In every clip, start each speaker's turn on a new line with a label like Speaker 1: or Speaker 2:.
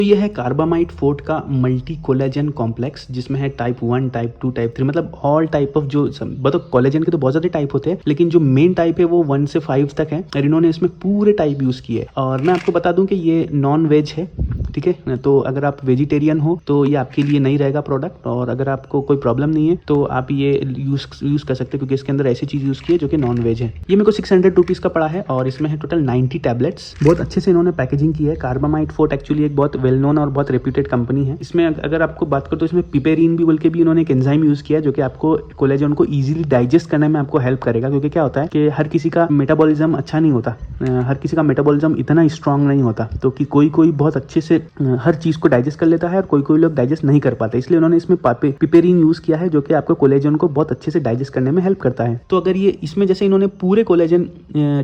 Speaker 1: तो ये है कार्बामाइट फोर्ट का मल्टी कोलेजन कॉम्प्लेक्स, जिसमें है टाइप 1, टाइप 2, टाइप 3, मतलब ऑल टाइप ऑफ जो मतलब कोलेजन के तो बहुत ज्यादा टाइप होते हैं, लेकिन जो मेन टाइप है वो 1 से 5 तक है और इन्होंने इसमें पूरे टाइप यूज किए। और मैं आपको बता दूं कि ये नॉन वेज है, ठीक है। तो अगर आप वेजिटेरियन हो तो ये आपके लिए नहीं रहेगा प्रोडक्ट, और अगर आपको कोई प्रॉब्लम नहीं है तो आप ये यूज कर सकते हैं, क्योंकि इसके अंदर ऐसी चीज यूज की है जो कि नॉन वेज है। ये मेरे को 600 रुपीज का पड़ा है और इसमें है टोटल 90 टैबलेट्स। बहुत अच्छे से इन्होंने पैकेजिंग की है। कार्बामाइट फोर्ट एक्चुअली एक बहुत वेल नोन और बहुत रेप्यूटेड कंपनी है। इसमें अगर आपको बात करो तो इसमें पिपेरिन भी बोल के भी इन्होंने एक एंजाइम यूज किया है जो कि आपको कोलेजन को इजीली डाइजेस्ट करने में आपको हेल्प करेगा। क्योंकि क्या होता है कि हर किसी का मेटाबॉलिज्म अच्छा नहीं होता, हर किसी का मेटाबॉलिज्म इतना स्ट्रांग नहीं होता, तो कि कोई बहुत अच्छे से हर चीज को डाइजेस्ट कर लेता है और कोई लोग डाइजेस्ट नहीं कर पाते। इसलिए उन्होंने इसमें पिपेरिन यूज किया है जो कि आपको कोलेजन को बहुत अच्छे से डाइजेस्ट करने में हेल्प करता है। तो अगर ये इसमें जैसे इन्होंने पूरे कोलेजन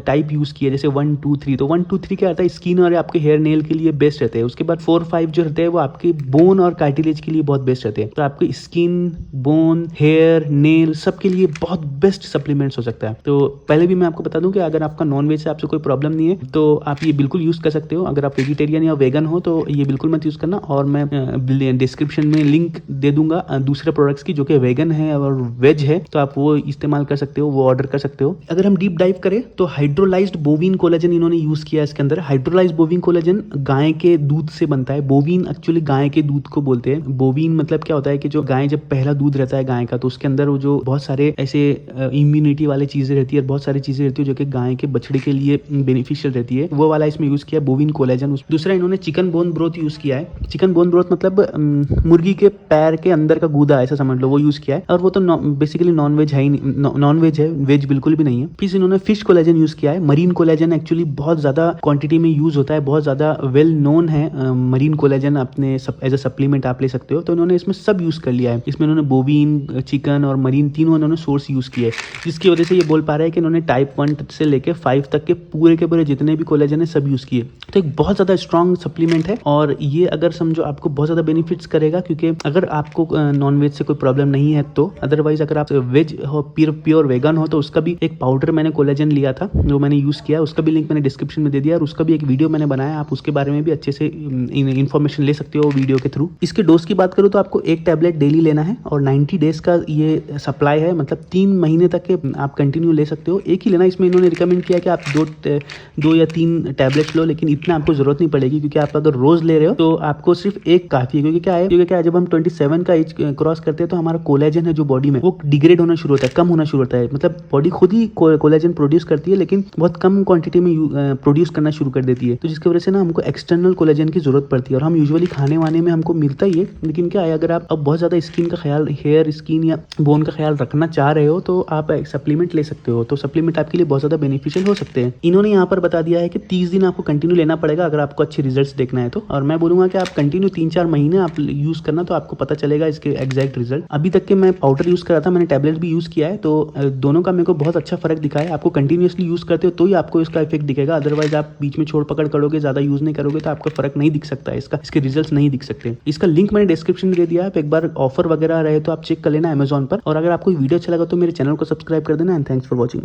Speaker 1: टाइप यूज किया, जैसे 1, 2, 3, तो 1, 2, 3 क्या आता है, स्किन और आपके हेयर नेल के लिए बेस्ट रहते हैं। उसके बाद 4, 5 जो रहते हैं वो आपके बोन और कार्टिलेज के लिए बहुत बेस्ट रहते हैं। तो आपके स्किन, बोन, हेयर, नेल सब के लिए बहुत बेस्ट सप्लीमेंट्स हो सकता है। तो पहले भी मैं आपको बता दूं कि अगर आपका नॉन वेज से आपसे कोई प्रॉब्लम नहीं है तो आप ये बिल्कुल यूज कर सकते हो। अगर आप वेजिटेरियन या वेगन हो तो ये बिल्कुल मत यूज करना, और मैं डिस्क्रिप्शन में लिंक दे दूंगा दूसरे प्रोडक्ट्स की जो कि वेगन है और वेज है, तो आप वो इस्तेमाल कर सकते हो, वो ऑर्डर कर सकते हो। अगर हम डीप डाइव करें तो हाइड्रोलाइज्ड बोविन कोलेजन इन्होंने यूज किया है इसके अंदर। हाइड्रोलाइज्ड बोविन कोलेजन गाय के दूध से बनता है। बोविन एक्चुअली गाय के दूध को बोलते हैं। बोविन मतलब क्या होता है कि जो गाय जब पहला दूध रहता है गाय का, तो उसके अंदर वो जो बहुत सारे ऐसे इम्यूनिटी वाले चीजें रहती है, बहुत सारी चीजें रहती है जो कि गाय के बछड़े के लिए बेनिफिशियल रहती है, वो वाला इसमें यूज किया बोविन कोलेजन। दूसरा इन्होंने चिकन बोन ब्रोथ यूज किया है। चिकन बोन ब्रोथ मतलब मुर्गी के पैर के अंदर का गूदा ऐसा समझ लो, वो यूज किया है। और वो तो बेसिकली नॉन वेज है ही नहीं, नॉन वेज है, वेज बिल्कुल भी नहीं है। फिर इन्होंने फिश कोलेजन यूज किया है। मरीन कोलेजन एक्चुअली बहुत ज्यादा क्वांटिटी में यूज होता है, बहुत ज्यादा वेल नोन है मरीन कोलेजन, अपने एज अ सप्लीमेंट आप ले सकते हो। तो इन्होंने इसमें सब यूज कर लिया है। इसमें इन्होंने बोविन, चिकन और मरीन तीनों इन्होंने सोर्स यूज किए, जिसकी वजह से ये बोल पा रहे हैं कि इन्होंने टाइप 1 से लेके 5 तक के पूरे जितने भी कोलेजन है सब यूज किए। तो एक बहुत ज्यादा स्ट्रॉन्ग सप्लीमेंट है, और ये अगर समझो आपको बहुत ज्यादा बेनिफिट्स करेगा, क्योंकि अगर आपको नॉन वेज से कोई प्रॉब्लम नहीं है तो। अदरवाइज अगर आप वेज हो, प्योर वेगन हो, तो उसका भी एक पाउडर मैंने कोलेजन लिया था जो मैंने यूज किया, उसका भी लिंक मैंने डिस्क्रिप्शन में दे दिया, और उसका भी एक वीडियो मैंने बनाया, आप उसके बारे में भी अच्छे से इन्फॉर्मेशन ले सकते हो वीडियो के थ्रू। इसके डोज की बात करूँ तो आपको 1 टैबलेट डेली लेना है, और 90 डेज का ये सप्लाई है, मतलब 3 महीने तक के आप कंटिन्यू ले सकते हो। एक ही लेना, इसमें इन्होंने रिकमेंड किया कि आप 2 या 3 टैबलेट लो, लेकिन इतना आपको जरूरत नहीं पड़ेगी, क्योंकि आप अगर रोज ले रहे हो तो आपको सिर्फ एक काफी है। क्योंकि क्या है जब हम 27 का एज क्रॉस करते हैं तो हमारा कोलेजन है जो बॉडी में, वो डिग्रेड होना शुरू होता है, कम होना शुरू होता है। मतलब बॉडी खुद ही कोलेजन प्रोड्यूस करती है, लेकिन बहुत कम क्वांटिटी में प्रोड्यूस करना शुरू कर देती है। तो जिसकी वजह से ना हमको एक्सटर्नल कोलेजन की जरूरत पड़ती है, और हम यूजुअली खाने वाने में हमको मिलता ही है। लेकिन क्या है, अगर आप अब बहुत ज्यादा स्किन का ख्याल, हेयर, स्किन या बोन का ख्याल रखना चाह रहे हो तो आप सप्लीमेंट ले सकते हो। तो सप्लीमेंट आपके लिए बहुत ज्यादा बेनिफिशियल हो सकते हैं। इन्होंने यहाँ पर बता दिया है कि 30 दिन आपको कंटिन्यू लेना पड़ेगा अगर आपको अच्छे रिजल्ट्स देखना है तो। और मैं बोलूंगा कि आप कंटिन्यू 3-4 महीने आप यूज करना, तो आपको पता चलेगा इसके एग्जैक्ट रिजल्ट। अभी तक के मैं पाउडर यूज कर रहा था, मैंने टैबलेट भी यूज किया है, तो दोनों का मेरे को बहुत अच्छा फर्क दिखा है। आपको कंटिन्यूअसली यूज करते हो तो ही आपको इसका इफेक्ट दिखेगा, अदरवाइज आप बीच में छोड़ पकड़ करोगे, ज्यादा यूज नहीं करोगे तो आपको फर्क नहीं दिख सकता है, इसके रिजल्ट नहीं दिख सकते। इसका लिंक मैंने डिस्क्रिप्शन में दे दिया है, आप एक बार ऑफर वगैरह रहे तो आप चेक कर लेना अमेजॉन पर। और अगर आपको वीडियो अच्छा लगा तो मेरे चैनल को सब्सक्राइब कर देना। And thanks for watching.